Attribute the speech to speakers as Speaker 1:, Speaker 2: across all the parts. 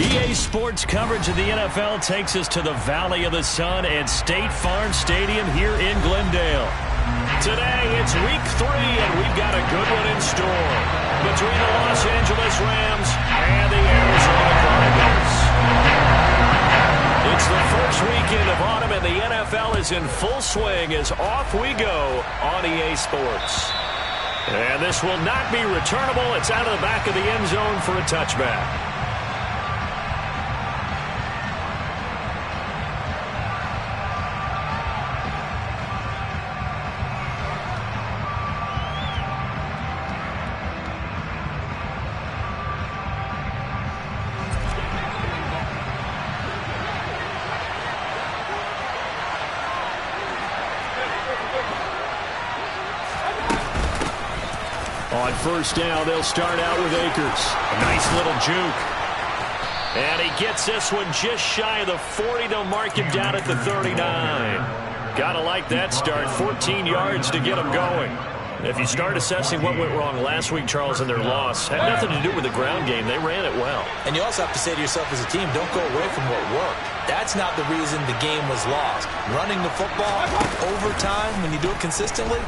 Speaker 1: EA Sports coverage of the NFL takes us to the Valley of the Sun and State Farm Stadium here in Glendale. Today, it's Week 3, and we've got a good one in store between the Los Angeles Rams and the Arizona Cardinals. It's the first weekend of autumn, and the NFL is in full swing as off we go on EA Sports. And this will not be returnable. It's out of the back of the end zone for a touchback. On first down, they'll start out with Akers. A nice little juke. And he gets this one just shy of the 40. They'll mark him down at the 39. Gotta like that start. 14 yards to get him going. If you start assessing what went wrong last week, Charles, in their loss, had nothing to do with the ground game. They ran it well.
Speaker 2: And you also have to say to yourself as a team, don't go away from what worked. That's not the reason the game was lost. Running the football over time, when you do it consistently,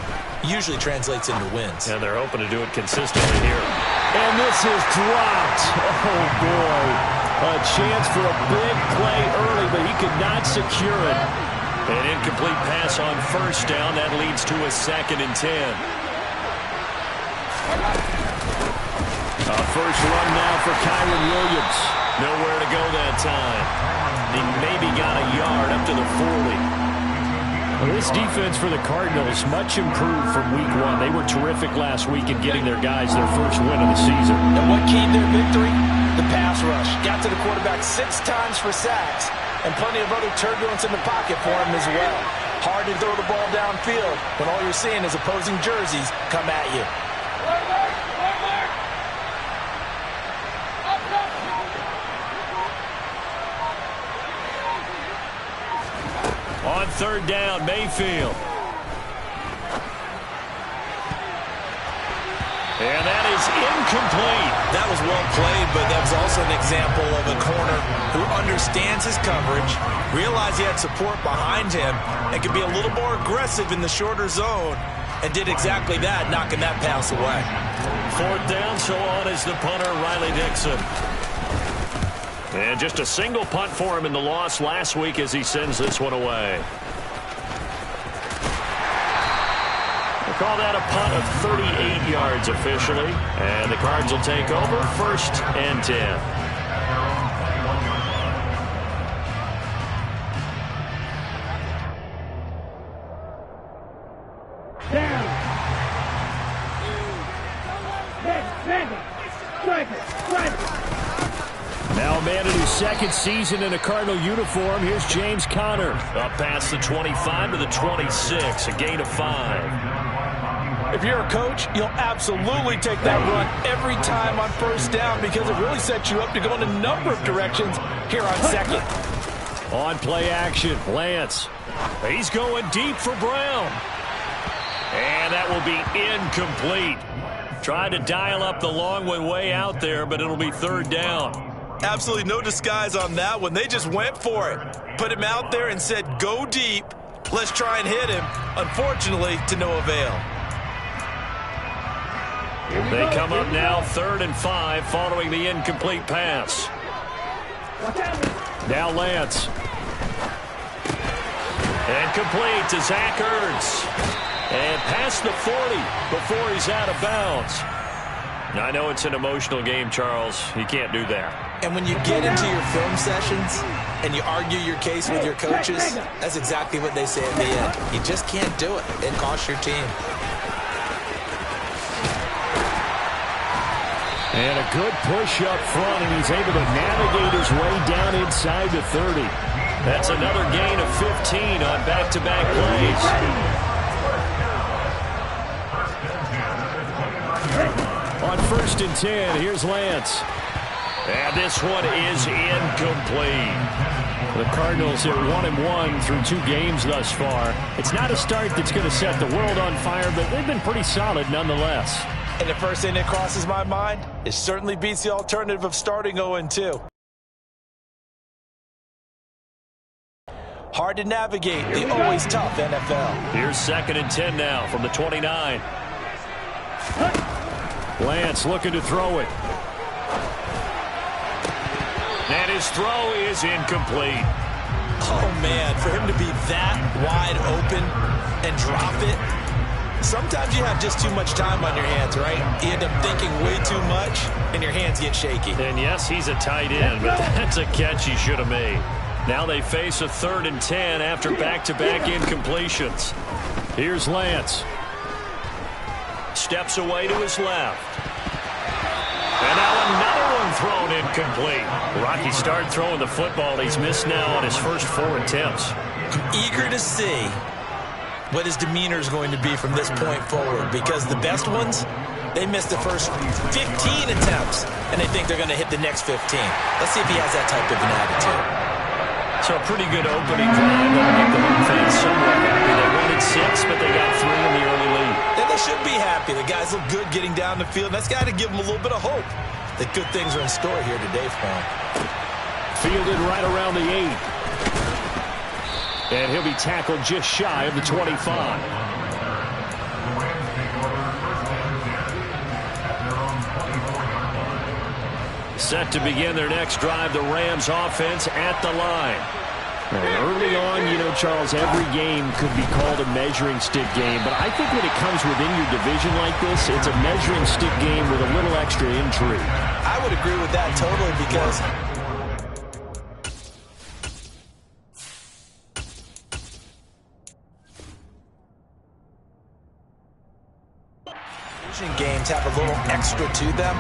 Speaker 2: usually translates into wins.
Speaker 1: And they're hoping to do it consistently here. And this is dropped. Oh, boy. A chance for a big play early, but he could not secure it. An incomplete pass on first down. That leads to a 2nd and 10. A first run now for Kyren Williams. Nowhere to go that time. He maybe got a yard up to the 40. Well, this defense for the Cardinals, much improved from week 1. They were terrific last week in getting their guys their first win of the season.
Speaker 3: And what keyed their victory? The pass rush. Got to the quarterback 6 times for sacks, and plenty of other turbulence in the pocket for him as well. Hard to throw the ball downfield when all you're seeing is opposing jerseys come at you.
Speaker 1: On third down, Mayfield. And that is incomplete.
Speaker 2: That was well played, but that was also an example of a corner who understands his coverage, realized he had support behind him, and could be a little more aggressive in the shorter zone, and did exactly that, knocking that pass away.
Speaker 1: Fourth down, so on is the punter, Riley Dixon. And just a single punt for him in the loss last week as he sends this one away. We'll call that a punt of 38 yards officially. And the Cards will take over 1st and 10.
Speaker 4: Down.
Speaker 1: Now a man in his 2nd season in a Cardinal uniform. Here's James Conner. Up past the 25 to the 26, a gain of 5.
Speaker 3: If you're a coach, you'll absolutely take that run every time on first down because it really sets you up to go in a number of directions here on 2nd.
Speaker 1: On play action, Lance. He's going deep for Brown. And that will be incomplete. Tried to dial up the long one way out there, but it'll be 3rd down.
Speaker 2: Absolutely no disguise on that one. They just went for it. Put him out there and said, go deep. Let's try and hit him. Unfortunately, to no avail.
Speaker 1: They come up now 3rd and 5 following the incomplete pass. Now Lance. And complete to Zach Ertz. And past the 40 before he's out of bounds. I know it's an emotional game, Charles. You can't do that.
Speaker 2: And when you get into your film sessions and you argue your case with your coaches, that's exactly what they say at the end. You just can't do it. It costs your team.
Speaker 1: And a good push up front, and he's able to navigate his way down inside the 30. That's another gain of 15 on back-to-back plays. On 1st and 10, here's Lance. And this one is incomplete. The Cardinals are 1-1 through 2 games thus far. It's not a start that's going to set the world on fire, but they've been pretty solid nonetheless.
Speaker 3: And the first thing that crosses my mind, it certainly beats the alternative of starting 0-2. Hard to navigate the always tough NFL.
Speaker 1: Here's 2nd and 10 now from the 29. Lance looking to throw it. And his throw is incomplete.
Speaker 2: Oh, man, for him to be that wide open and drop it. Sometimes you have just too much time on your hands, right? You end up thinking way too much, and your hands get shaky.
Speaker 1: And yes, he's a tight end, but that's a catch he should have made. Now they face a 3rd and 10 after back-to-back incompletions. Here's Lance. Steps away to his left. And now another one thrown incomplete. Rocky started throwing the football. He's missed now on his first 4 attempts.
Speaker 2: I'm eager to see what his demeanor is going to be from this point forward, because the best ones, they missed the first 15 attempts, and they think they're going to hit the next 15. Let's see if he has that type of an attitude.
Speaker 1: So a pretty good opening drive. That'll make the home fans somewhat happy. They wanted 6, but they got 3 in the early lead.
Speaker 2: And they should be happy. The guys look good getting down the field. That's got to give them a little bit of hope that good things are in store here today for them.
Speaker 1: Fielded right around the 8. And he'll be tackled just shy of the 25. Set to begin their next drive, the Rams offense at the line. Early on, you know, Charles, every game could be called a measuring stick game. But I think when it comes within your division like this, it's a measuring stick game with a little extra intrigue.
Speaker 2: I would agree with that totally, because games have a little extra to them,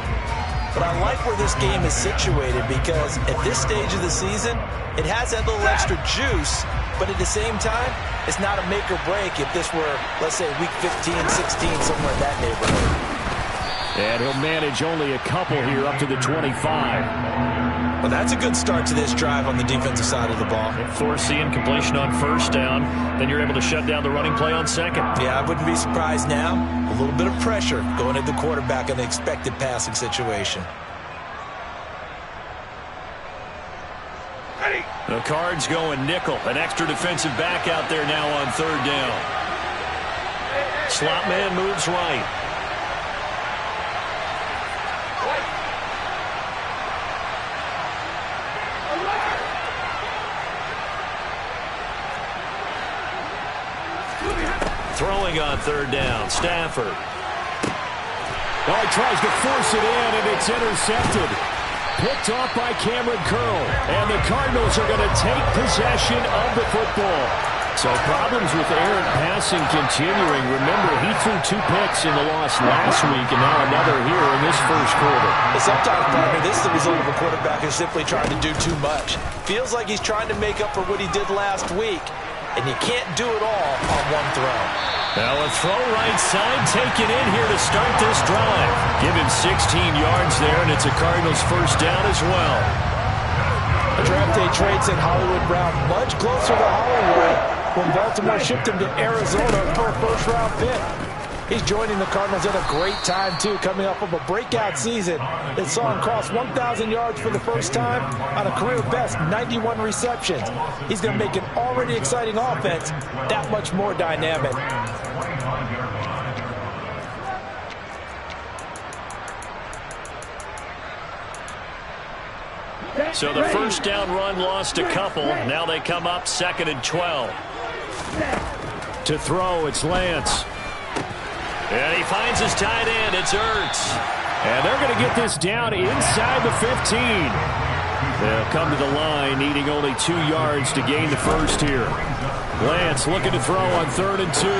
Speaker 2: but I like where this game is situated, because at this stage of the season, it has that little extra juice, but at the same time, it's not a make or break if this were, let's say, week 15, 16, somewhere in that neighborhood.
Speaker 1: And he'll manage only a couple here up to the 25.
Speaker 2: Well, that's a good start to this drive on the defensive side of the ball.
Speaker 1: Force the incompletion on 1st down. Then you're able to shut down the running play on 2nd.
Speaker 2: Yeah, I wouldn't be surprised now. A little bit of pressure going at the quarterback in the expected passing situation.
Speaker 1: The Cards going nickel. An extra defensive back out there now on 3rd down. Slot man moves right. Throwing on 3rd down, Stafford.
Speaker 4: Oh, he tries to force it in, and it's intercepted. Picked off by Cameron Curl. And the Cardinals are going to take possession of the football.
Speaker 1: So problems with errant passing continuing. Remember, he threw 2 picks in the loss last week, and now another here in this first quarter.
Speaker 3: Sometimes, partner, this is the result of a quarterback who's simply trying to do too much. Feels like he's trying to make up for what he did last week, and you can't do it all on one throw.
Speaker 1: Now a throw right side taken in here to start this drive. Give him 16 yards there, and it's a Cardinals 1st down as well.
Speaker 3: A draft day trade sent Hollywood Brown much closer to Hollywood when Baltimore shipped him to Arizona for a 1st-round pick. He's joining the Cardinals at a great time, too, coming off of a breakout season that saw him cross 1,000 yards for the first time on a career-best 91 receptions. He's going to make an already exciting offense that much more dynamic.
Speaker 1: So the 1st down run lost a couple. Now they come up 2nd and 12. To throw, it's Lance. And he finds his tight end. It's Ertz.
Speaker 4: And they're going to get this down inside the 15.
Speaker 1: They'll come to the line, needing only 2 yards to gain the 1st here.
Speaker 4: Lance looking to throw on 3rd and 2.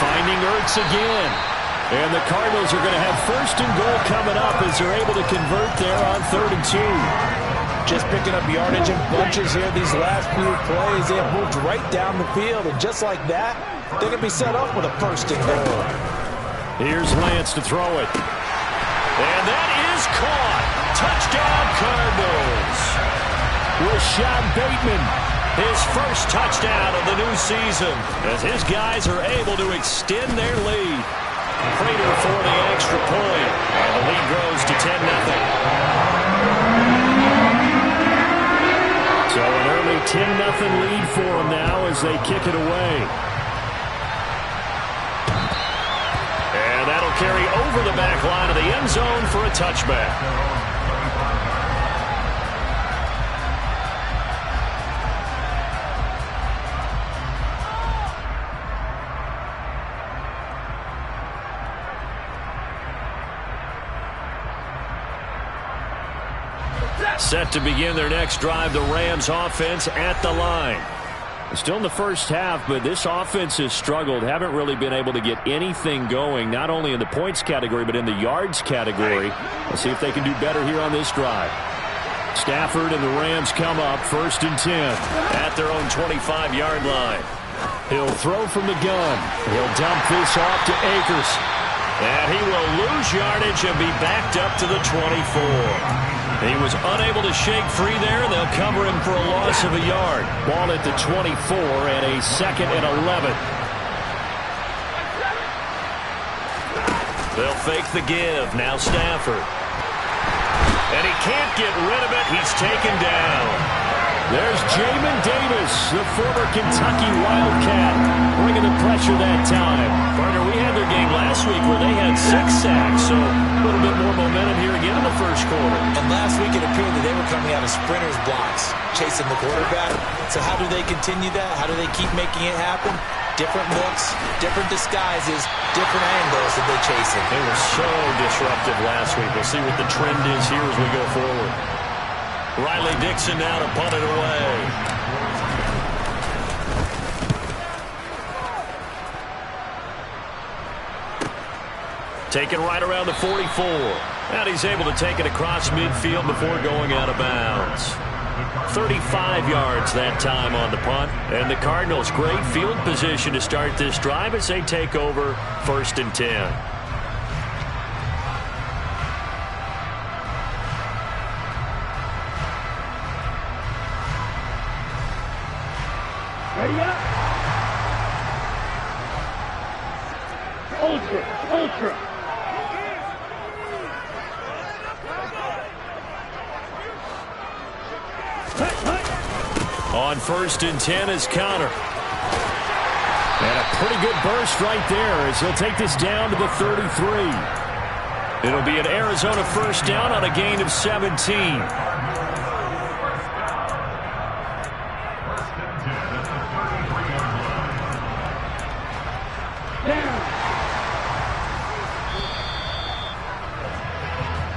Speaker 1: Finding Ertz again.
Speaker 4: And the Cardinals are going to have 1st and goal coming up as they're able to convert there on 3rd and 2.
Speaker 3: Just picking up yardage in bunches here these last few plays. They have moved right down the field, and just like that, they're going to be set up with a 1st and goal.
Speaker 1: Here's Lance to throw it. And that is caught. Touchdown, Cardinals.
Speaker 4: Rashad Bateman.
Speaker 1: His 1st touchdown of the new season as his guys are able to extend their lead. Prater for the extra point. And the lead grows to 10-0. So an early
Speaker 4: a 10-0 lead for them now as they kick it away.
Speaker 1: And that'll carry over the back line of the end zone for a touchback. Set to begin their next drive, the Rams offense at the line.
Speaker 4: Still in the first half, but this offense has struggled. Haven't really been able to get anything going, not only in the points category, but in the yards category. Let's see if they can do better here on this drive. Stafford and the Rams come up 1st and 10.
Speaker 1: At their own 25-yard line.
Speaker 4: He'll throw from the gun. He'll dump this off to Akers.
Speaker 1: And he will lose yardage and be backed up to the 24. He was unable to shake free there. They'll cover him for a loss of a yard.
Speaker 4: Ball at the 24 and a 2nd and 11.
Speaker 1: They'll fake the give. Now Stafford. And he can't get rid of it. He's taken down.
Speaker 4: There's Jamin Davis, the former Kentucky Wildcat, bringing the pressure that time.
Speaker 1: Partner, we had their game last week where they had 6 sacks, so a little bit more momentum here again in the first quarter.
Speaker 2: And last week it appeared that they were coming out of sprinters blocks, chasing the quarterback. So how do they continue that? How do they keep making it happen? Different looks, different disguises, different angles that they chase it.
Speaker 1: They were so disruptive last week. We'll see what the trend is here as we go forward. Riley Dixon now to punt it away. Taken right around the 44. And he's able to take it across midfield before going out of bounds. 35 yards that time on the punt. And the Cardinals, great field position to start this drive as they take over 1st and 10.
Speaker 5: Ultra.
Speaker 1: On 1st and 10 is Connor.
Speaker 4: And a pretty good burst right there as he'll take this down to the 33.
Speaker 1: It'll be an Arizona 1st down on a gain of 17.
Speaker 4: Down.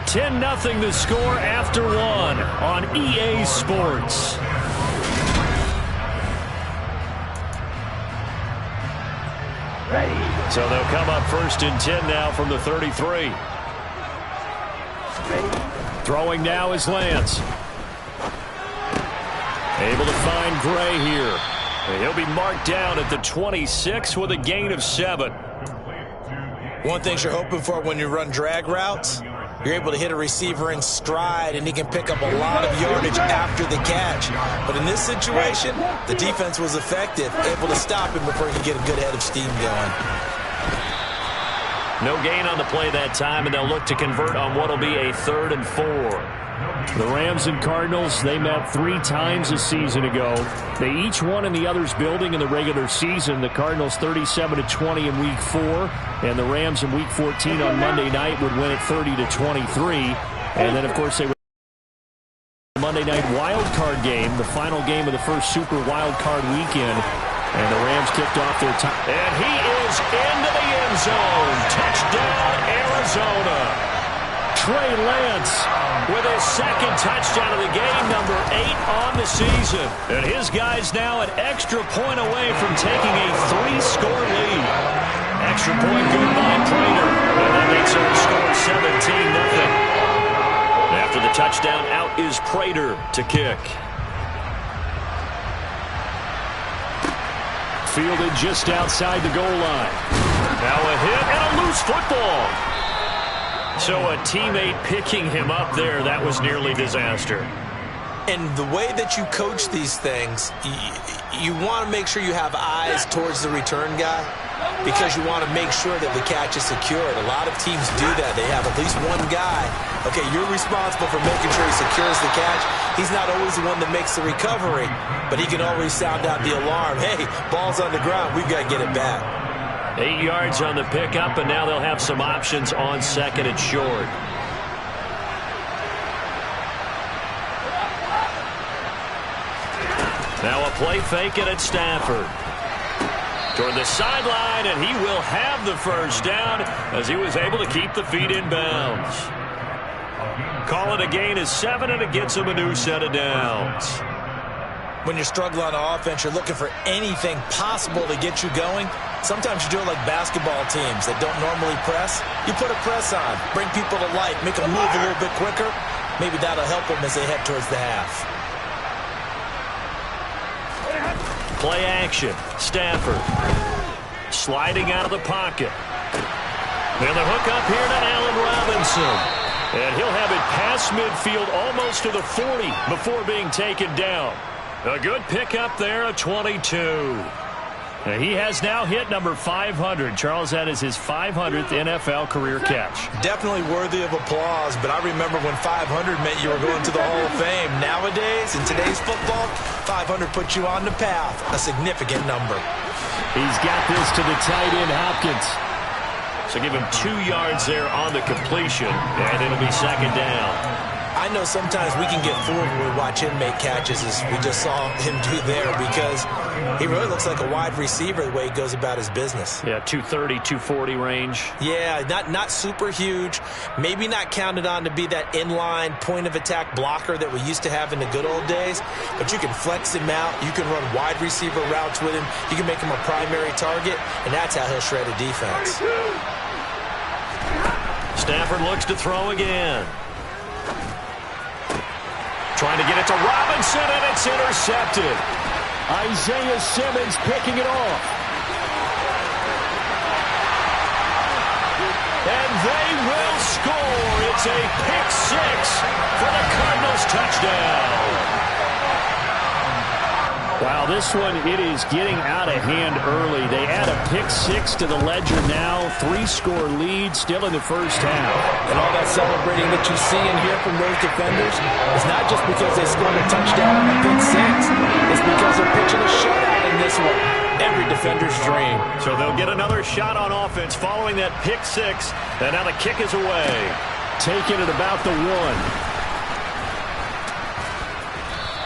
Speaker 4: 10-0 the score after 1 on EA Sports.
Speaker 1: So they'll come up 1st and 10 now from the 33.
Speaker 4: Throwing now is Lance.
Speaker 1: Able to find Gray here. And he'll be marked down at the 26 with a gain of 7.
Speaker 2: One thing you're hoping for when you run drag routes, you're able to hit a receiver in stride and he can pick up a lot of yardage after the catch. But in this situation, the defense was effective, able to stop him before he could get a good head of steam going.
Speaker 1: No gain on the play that time, and they'll look to convert on what will be a 3rd and 4.
Speaker 4: The Rams and Cardinals, they met 3 times a season ago. They each won in the other's building in the regular season. The Cardinals 37-20 in Week 4, and the Rams in Week 14 on Monday night would win it 30-23. And then, of course, they would Monday night wild card game, the final game of the first Super Wild Card weekend. And the Rams kicked off their time.
Speaker 1: And he is into the end zone. Touchdown, Arizona.
Speaker 4: Trey Lance
Speaker 1: with his 2nd touchdown of the game, number 8 on the season. And his guys now an extra point away from taking a 3-score lead. Extra point good by Prater. And that makes our score 17-0. After the touchdown, out is Prater to kick.
Speaker 4: Fielded just outside the goal line.
Speaker 1: Now a hit and a loose football. So a teammate picking him up there, that was nearly disaster.
Speaker 2: And the way that you coach these things, you want to make sure you have eyes towards the return guy. because you want to make sure that the catch is secured. A lot of teams do that. They have at least one guy. Okay, you're responsible for making sure he secures the catch. He's not always the one that makes the recovery, but he can always sound out the alarm. Hey, ball's on the ground. We've got to get it back.
Speaker 1: 8 yards on the pickup, and now they'll have some options on second and short. Now a play fake it at Stafford. Toward the sideline, and he will have the first down as he was able to keep the feet in bounds. Call it a gain of 7, and it gets him a new set of downs.
Speaker 2: When you're struggling on offense, you're looking for anything possible to get you going. Sometimes you do it like basketball teams that don't normally press. You put a press on, bring people to life, make them move a little bit quicker. Maybe that'll help them as they head towards the half.
Speaker 1: Play action. Stafford sliding out of the pocket. And the hook up here to Allen Robinson. And he'll have it past midfield almost to the 40 before being taken down. A good pickup there, a 22. And he has now hit number 500. Charles, that is his 500th NFL career catch.
Speaker 2: Definitely worthy of applause, but I remember when 500 meant you were going to the Hall of Fame. Nowadays, in today's football, 500 puts you on the path, a significant number.
Speaker 4: He's got this to the tight end, Hopkins.
Speaker 1: So give him 2 yards there on the completion, and it'll be second down.
Speaker 2: I know sometimes we can get fooled when we watch him make catches, as we just saw him do there, because he really looks like a wide receiver the way he goes about his business.
Speaker 1: Yeah, 230, 240 range.
Speaker 2: Yeah, not super huge. Maybe not counted on to be that inline point-of-attack blocker that we used to have in the good old days, but you can flex him out. You can run wide receiver routes with him. You can make him a primary target, and that's how he'll shred a defense.
Speaker 1: Stafford looks to throw again. Trying to get it to Robinson, and it's intercepted.
Speaker 4: Isaiah Simmons picking it off.
Speaker 1: And they will score. It's a pick six for the Cardinals touchdown.
Speaker 4: Wow, this one, it is getting out of hand early. They add a pick six to the ledger now. 3-score lead still in the first half.
Speaker 3: And all that celebrating that you see and hear from those defenders is not just because they scored a touchdown on a pick six. It's because they're pitching a shutout in this one. Every defender's dream.
Speaker 1: So they'll get another shot on offense following that pick six. And now the kick is away.
Speaker 4: Taking it about the 1.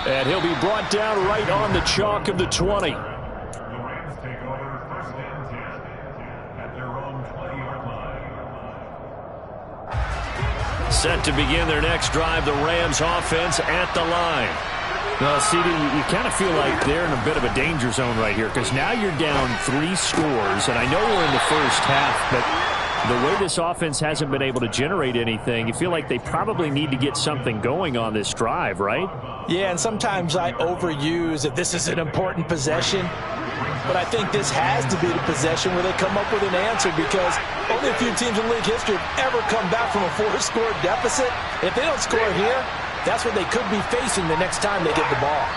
Speaker 4: And he'll be brought down right on the chalk of the 20.
Speaker 1: Set to begin their next drive, the Rams offense at the line.
Speaker 4: Well, CD, you kind of feel like they're in a bit of a danger zone right here, because now you're down 3 scores, and I know we're in the first half, but the way this offense hasn't been able to generate anything, you feel like they probably need to get something going on this drive, right?
Speaker 3: Yeah, and sometimes I overuse that this is an important possession, but I think this has to be the possession where they come up with an answer, because only a few teams in league history have ever come back from a 4-score deficit. If they don't score here, that's what they could be facing the next time they get the ball.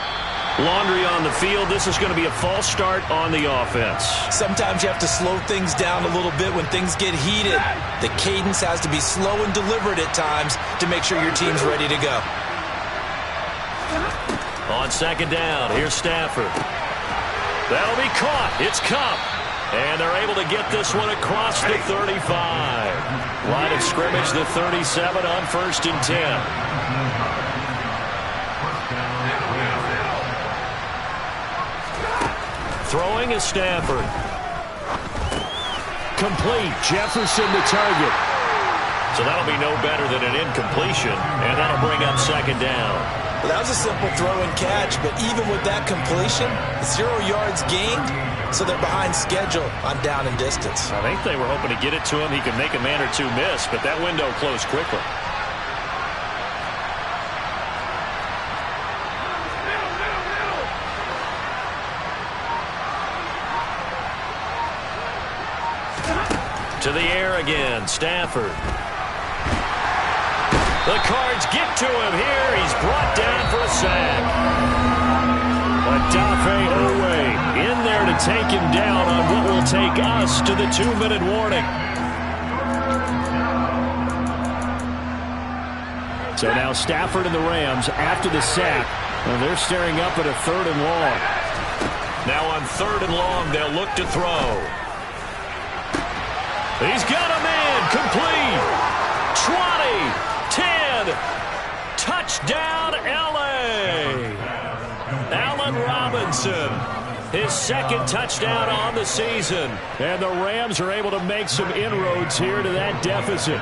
Speaker 1: Laundry on the field. This is going to be a false start on the offense.
Speaker 2: Sometimes you have to slow things down a little bit when things get heated. The cadence has to be slow and deliberate at times to make sure your team's ready to go.
Speaker 1: On second down, here's Stafford. That'll be caught. It's Kupp. And they're able to get this one across the 35. Line of scrimmage, the 37 on 1st and 10. Throwing is Stafford.
Speaker 4: Complete. Jefferson the target.
Speaker 1: So that'll be no better than an incompletion, and that'll bring up second down.
Speaker 2: Well, that was a simple throw and catch, but even with that completion, 0 yards gained, so they're behind schedule on down and distance.
Speaker 1: I think they were hoping to get it to him. He could make a man or two miss, but that window closed quickly. To the air again, Stafford. The Cards get to him here. He's brought down for a sack. Odafe Oweh in there to
Speaker 4: take him down on what will take us to the 2-minute warning. So now Stafford and the Rams after the sack. And they're staring up at a 3rd and long.
Speaker 1: Now on 3rd and long, they'll look to throw. He's got a man complete. 20, 10, touchdown LA. Allen Robinson, his 2nd touchdown on the season.
Speaker 4: And the Rams are able to make some inroads here to that deficit.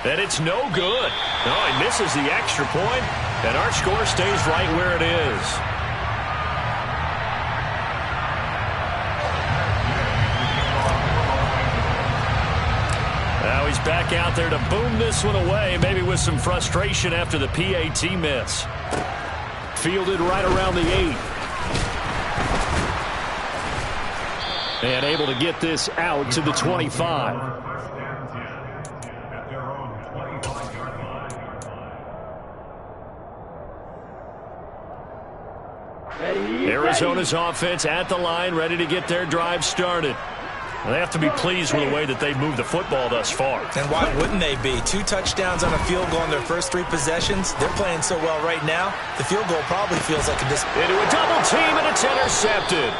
Speaker 1: And it's no good. No, he misses the extra point, and our score stays right where it is. Now he's back out there to boom this one away, maybe with some frustration after the PAT miss.
Speaker 4: Fielded right around the 8. And able to get this out to the 25. Arizona's offense at the line, ready to get their drive started. They have to be pleased with the way that they've moved the football thus far.
Speaker 2: And why wouldn't they be? 2 touchdowns on a field goal in their first 3 possessions. They're playing so well right now, the field goal probably feels like a
Speaker 1: into a double team, and it's intercepted.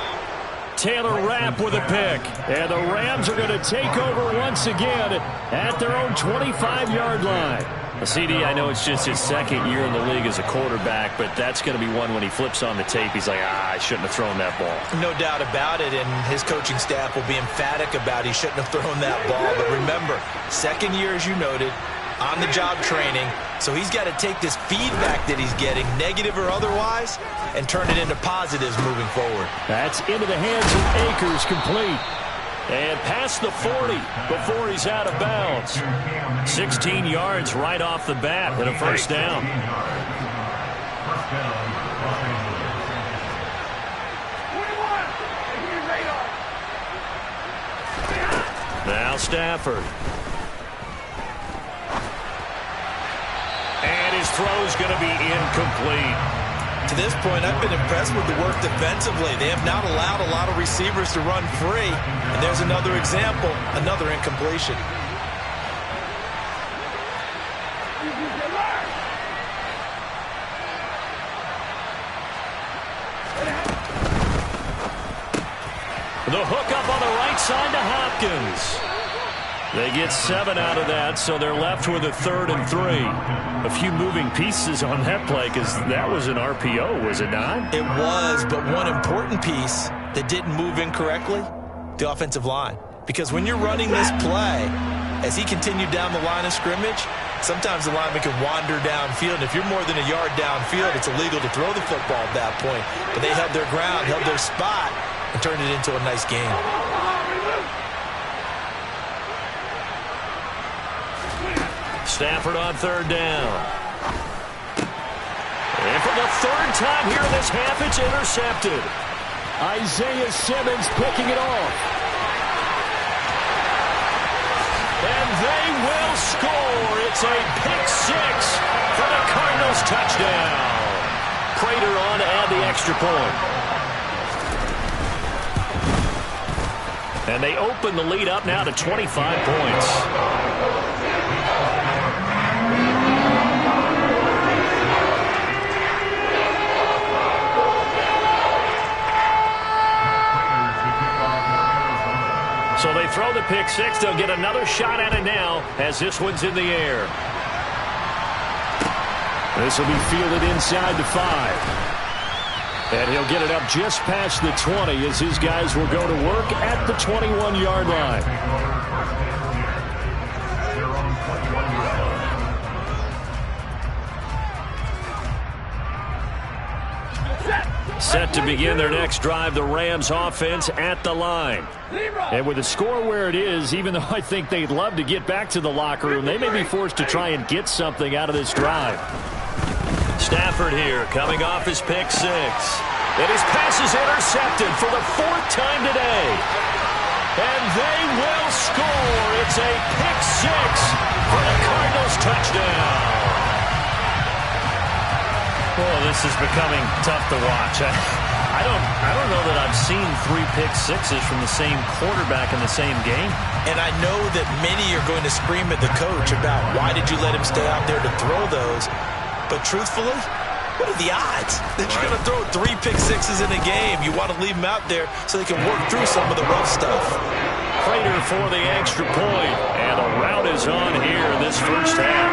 Speaker 4: Taylor Rapp with a pick. And the Rams are going to take over once again at their own 25-yard line.
Speaker 1: CD, I know it's just his 2nd year in the league as a quarterback, but that's going to be one when he flips on the tape. He's like, I shouldn't have thrown that ball.
Speaker 2: No doubt about it, and his coaching staff will be emphatic about he shouldn't have thrown that ball. But remember, 2nd year, as you noted, on-the-job training, so he's got to take this feedback that he's getting, negative or otherwise, and turn it into positives moving forward.
Speaker 4: That's into the hands of Akers, complete.
Speaker 1: And past the 40 before he's out of bounds. 16 yards right off the bat and a first down. Now Stafford. And his throw's going to be incomplete.
Speaker 2: To this point, I've been impressed with the work defensively. They have not allowed a lot of receivers to run free. And there's another example, another incompletion.
Speaker 1: The hook up on the right side to Hopkins. They get 7 out of that, so they're left with a 3rd and 3. A few moving pieces on that play because that was an RPO, was it not?
Speaker 2: It was, but one important piece that didn't move incorrectly, the offensive line. Because when you're running this play, as he continued down the line of scrimmage, sometimes the lineman can wander downfield. And if you're more than a yard downfield, it's illegal to throw the football at that point. But they held their ground, held their spot, and turned it into a nice game.
Speaker 1: Stafford on 3rd down. And for the 3rd time here in this half, it's intercepted.
Speaker 4: Isaiah Simmons picking it off.
Speaker 1: And they will score. It's a pick 6 for the Cardinals touchdown. Prater on to add the extra point. And they open the lead up now to 25 points. So they throw the pick 6. They'll get another shot at it now as this one's in the air.
Speaker 4: This will be fielded inside the 5. And he'll get it up just past the 20 as his guys will go to work at the 21-yard line. Set to begin their next drive, the Rams offense at the line. And with the score where it is, even though I think they'd love to get back to the locker room, they may be forced to try and get something out of this drive.
Speaker 1: Stafford here coming off his pick 6. And his pass is intercepted for the 4th time today. And they will score. It's a pick six for the Cardinals touchdown.
Speaker 4: Well, this is becoming tough to watch. I don't know that I've seen 3 pick sixes from the same quarterback in the same game.
Speaker 2: And I know that many are going to scream at the coach about why did you let him stay out there to throw those. But truthfully, what are the odds that you're going to throw 3 pick sixes in a game? You want to leave them out there so they can work through some of the rough stuff.
Speaker 1: Prater for the extra point. And a rout is on here in this first half.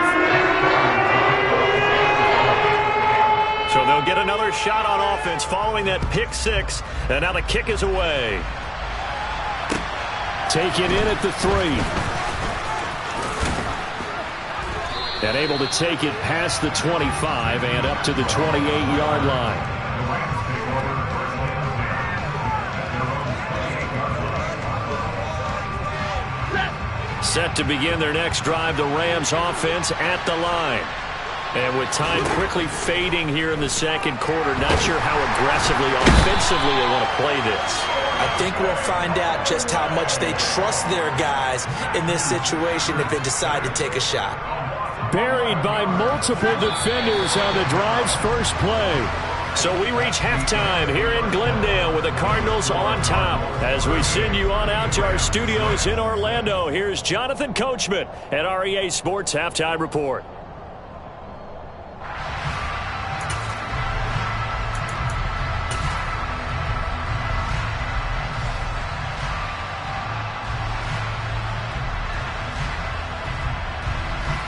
Speaker 1: So they'll get another shot on offense following that pick six. And now the kick is away.
Speaker 4: Take it in at the 3. And able to take it past the 25 and up to the 28-yard line.
Speaker 1: Set to begin their next drive, the Rams offense at the line. And with time quickly fading here in the second quarter, not sure how aggressively, offensively they want to play this.
Speaker 2: I think we'll find out just how much they trust their guys in this situation if they decide to take a shot.
Speaker 4: Buried by multiple defenders on the drive's first play.
Speaker 1: So we reach halftime here in Glendale with the Cardinals on top. As we send you on out to our studios in Orlando, here's Jonathan Coachman at REA Sports Halftime Report.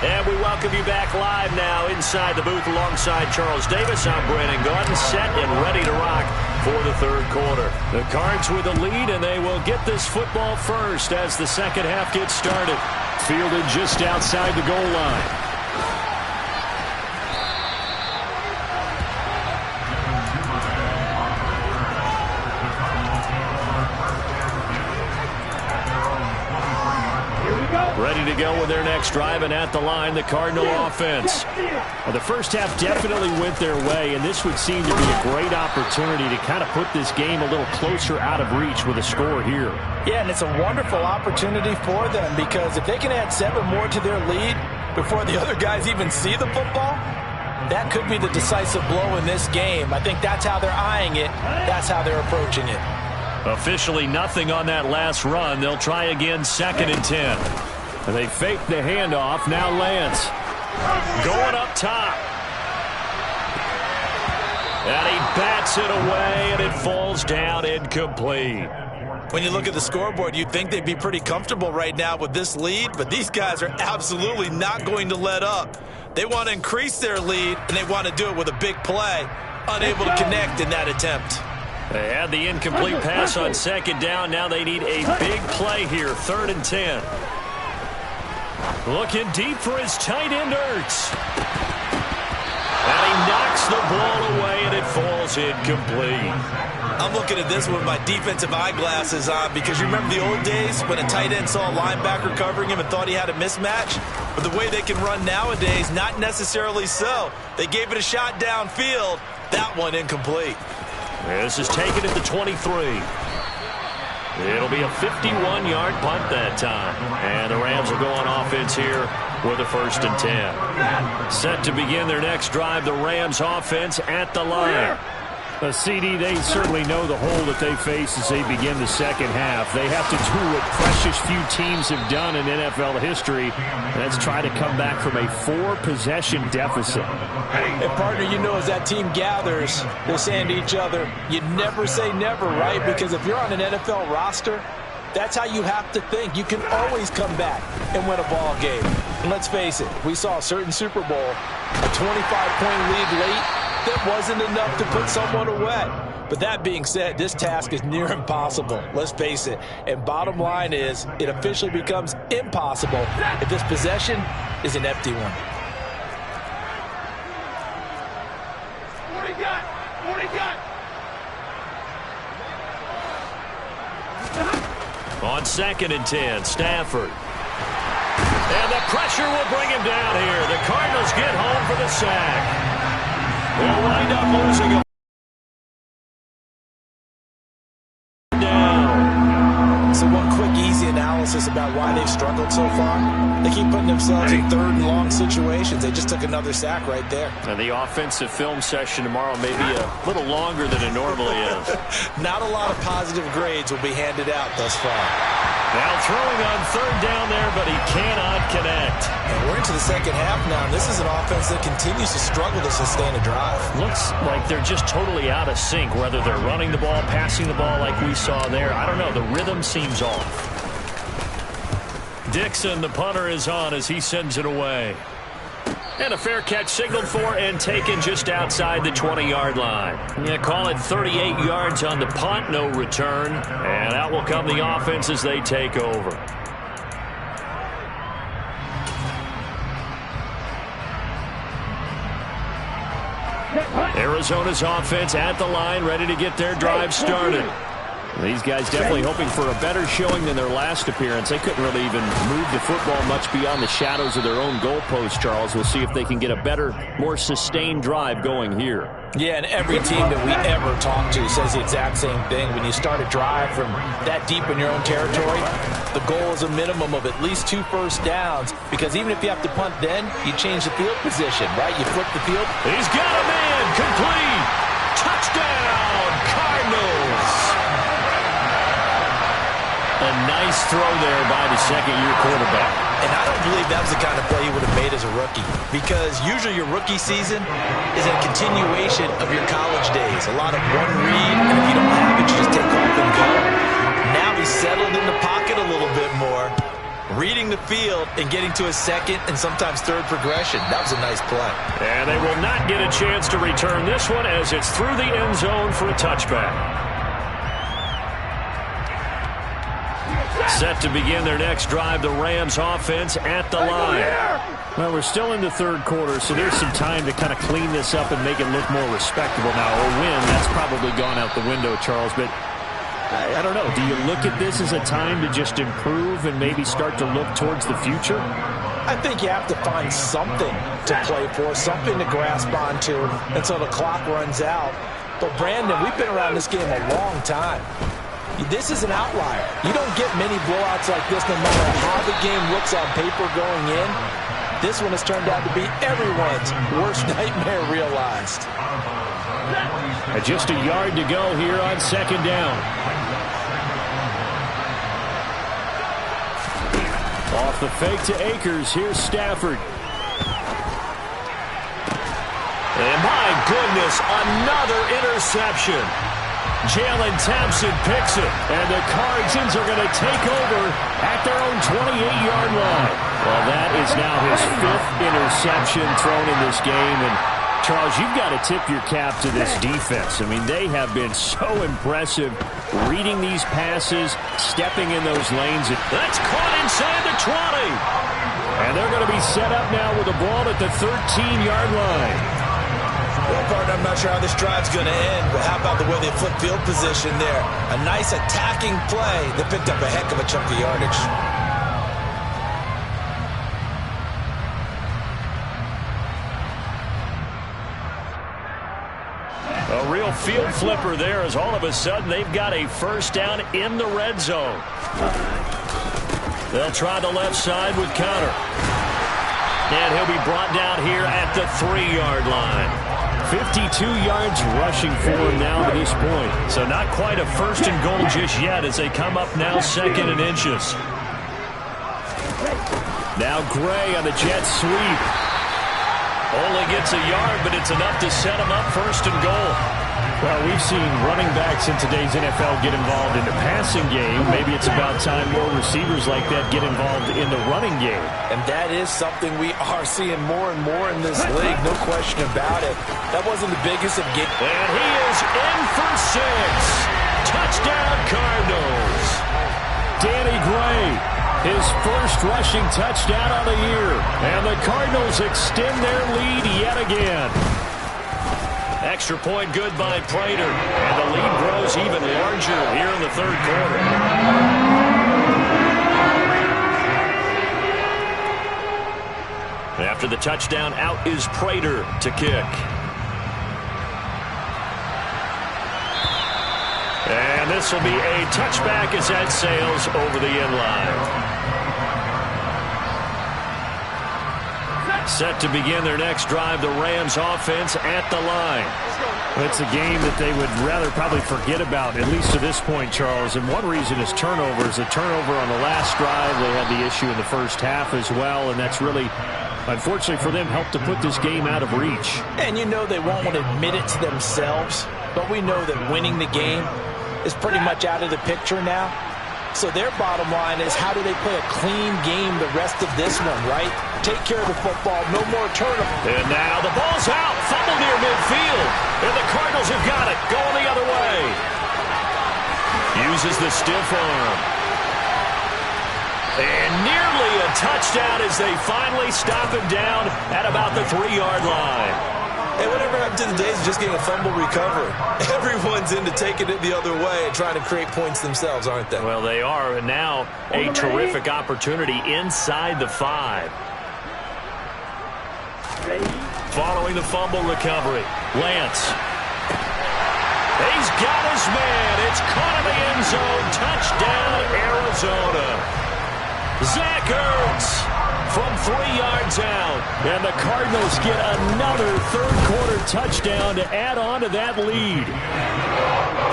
Speaker 1: And we welcome you back live now inside the booth alongside Charles Davis. I'm Brandon Gaudin, set and ready to rock for the third quarter. The Cards with a lead, and they will get this football first as the second half gets started.
Speaker 4: Fielded just outside the goal line.
Speaker 1: Ready to go with their next drive, and at the line, the Cardinal offense.
Speaker 4: Well, the first half definitely went their way, and this would seem to be a great opportunity to kind of put this game a little closer out of reach with a score here.
Speaker 3: Yeah, and it's a wonderful opportunity for them because if they can add 7 more to their lead before the other guys even see the football, that could be the decisive blow in this game. I think that's how they're eyeing it. That's how they're approaching it.
Speaker 1: Officially nothing on that last run. They'll try again, 2nd and 10.
Speaker 4: And they fake the handoff. Now Lance
Speaker 1: going up top. And he bats it away, and it falls down incomplete.
Speaker 2: When you look at the scoreboard, you'd think they'd be pretty comfortable right now with this lead, but these guys are absolutely not going to let up. They want to increase their lead, and they want to do it with a big play. Unable to connect in that attempt.
Speaker 1: They had the incomplete pass on 2nd down. Now they need a big play here, 3rd and 10. Looking deep for his tight end, Ertz. And he knocks the ball away, and it falls incomplete.
Speaker 2: I'm looking at this with my defensive eyeglasses on because you remember the old days when a tight end saw a linebacker covering him and thought he had a mismatch? But the way they can run nowadays, not necessarily so. They gave it a shot downfield. That one incomplete.
Speaker 1: This is taken at the 23. It'll be a 51-yard punt that time. And the Rams will go on offense here with a 1st and 10. Set to begin their next drive, the Rams offense at the line.
Speaker 4: CD, they certainly know the hole that they face as they begin the second half. They have to do what precious few teams have done in NFL history. That's try to come back from a 4-possession deficit.
Speaker 3: And partner, you know, as that team gathers, they're saying to each other, you never say never, right? Because if you're on an NFL roster, that's how you have to think. You can always come back and win a ball game. And let's face it, we saw a certain Super Bowl, a 25-point lead late. That wasn't enough to put someone away. But that being said, this task is near impossible. Let's face it. And bottom line is, it officially becomes impossible if this possession is an empty one.
Speaker 1: On 2nd and 10, Stafford. And the pressure will bring him down here. The Cardinals get home for the sack. They'll wind up losing him.
Speaker 3: So one quick, easy analysis us about why they've struggled so far? They keep putting themselves in third and long situations. They just took another sack right there.
Speaker 4: And the offensive film session tomorrow may be a little longer than it normally is.
Speaker 3: Not a lot of positive grades will be handed out thus far.
Speaker 1: Now throwing on third down there, but he cannot connect.
Speaker 3: And we're into the second half now, and this is an offense that continues to struggle to sustain a drive.
Speaker 1: Looks like they're just totally out of sync, whether they're running the ball, passing the ball like we saw there. I don't know. The rhythm seems off. Dixon, the punter, is on as he sends it away. And a fair catch signaled for and taken just outside the 20-yard line. Yeah, call it 38 yards on the punt, no return. And out will come the offense as they take over. Arizona's offense at the line, ready to get their drive started. These guys definitely hoping for a better showing than their last appearance. They couldn't really even move the football much beyond the shadows of their own goalpost, Charles. We'll see if they can get a better, more sustained drive going here.
Speaker 3: Yeah, and every team that we ever talk to says the exact same thing. When you start a drive from that deep in your own territory, the goal is a minimum of at least 2 first downs, because even if you have to punt then, you change the field position, right? You flip the field.
Speaker 1: He's got a man. Complete. Touchdown, Cardinals. A nice throw there by the second-year quarterback.
Speaker 3: And I don't believe that was the kind of play he would have made as a rookie, because usually your rookie season is a continuation of your college days. A lot of one read, and if you don't have it, you just take off and go. Now he's settled in the pocket a little bit more, reading the field and getting to a second and sometimes third progression. That was a nice play.
Speaker 1: And they will not get a chance to return this one as it's through the end zone for a touchback. Set to begin their next drive, the Rams offense at the line.
Speaker 4: Well, we're still in the third quarter, so there's some time to kind of clean this up and make it look more respectable. Now, a win, that's probably gone out the window, Charles, but I don't know. Do you look at this as a time to just improve and maybe start to look towards the future?
Speaker 3: I think you have to find something to play for, something to grasp onto until the clock runs out. But, Brandon, we've been around this game a long time. This is an outlier. You don't get many blowouts like this no matter how the game looks on paper going in. This one has turned out to be everyone's worst nightmare realized.
Speaker 4: Just a yard to go here on second down. Off the fake to Akers. Here's Stafford.
Speaker 1: And my goodness, another interception. Jalen Thompson picks it, and the Cardinals are going to take over at their own 28-yard line.
Speaker 4: Well, that is now his 5th interception thrown in this game, and Charles, you've got to tip your cap to this defense. I mean, they have been so impressive reading these passes, stepping in those lanes.
Speaker 1: That's caught inside the 20.
Speaker 4: And they're going to be set up now with the ball at the 13-yard line.
Speaker 3: Well, partner, I'm not sure how this drive's going to end, but how about the way they flip field position there? A nice attacking play that picked up a heck of a chunk of yardage.
Speaker 1: A real field flipper there as all of a sudden they've got a first down in the red zone. They'll try the left side with Conner. And he'll be brought down here at the 3-yard line.
Speaker 4: 52 yards rushing for him now to this point.
Speaker 1: So not quite a first and goal just yet as they come up now second and inches.
Speaker 4: Now Gray on the jet sweep.
Speaker 1: Only gets a yard, but it's enough to set him up first and goal.
Speaker 4: Well, we've seen running backs in today's NFL get involved in the passing game. Maybe it's about time more receivers like that get involved in the running game.
Speaker 3: And that is something we are seeing more and more in this league, no question about it. That wasn't the biggest of games.
Speaker 1: And he is in for 6. Touchdown, Cardinals.
Speaker 4: Danny Gray, his first rushing touchdown of the year. And the Cardinals extend their lead yet again.
Speaker 1: Extra point good by Prater. And the lead grows even larger here in the third quarter. After the touchdown, out is Prater to kick. And this will be a touchback as that sails over the end line. Set to begin their next drive, the Rams offense at the line.
Speaker 4: It's a game that they would rather probably forget about, at least to this point, Charles. And one reason is turnovers. A turnover on the last drive. They had the issue in the first half as well, and that's really, unfortunately for them, helped to put this game out of reach.
Speaker 3: And you know they won't admit it to themselves, but we know that winning the game is pretty much out of the picture now. So their bottom line is, how do they play a clean game the rest of this one, right? Take care of the football, no more turnover.
Speaker 1: And now the ball's out, fumble near midfield. And the Cardinals have got it, going the other way. Uses the stiff arm. And nearly a touchdown as they finally stop him down at about the 3-yard line.
Speaker 2: Hey, whatever happened to the days of just getting a fumble recovery? Everyone's into taking it the other way and trying to create points themselves, aren't they?
Speaker 1: Well, they are. And now a terrific opportunity inside the 5. Following the fumble recovery, Lance. He's got his man. It's caught in the end zone. Touchdown, Arizona. Zach Ertz from 3 yards out.
Speaker 4: And the Cardinals get another third-quarter touchdown to add on to that lead.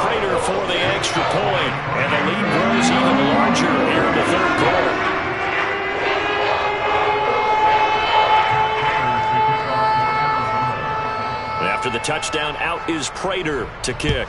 Speaker 1: Prater for the extra point. And the lead grows even larger here in the third quarter. After the touchdown, out is Prater to kick.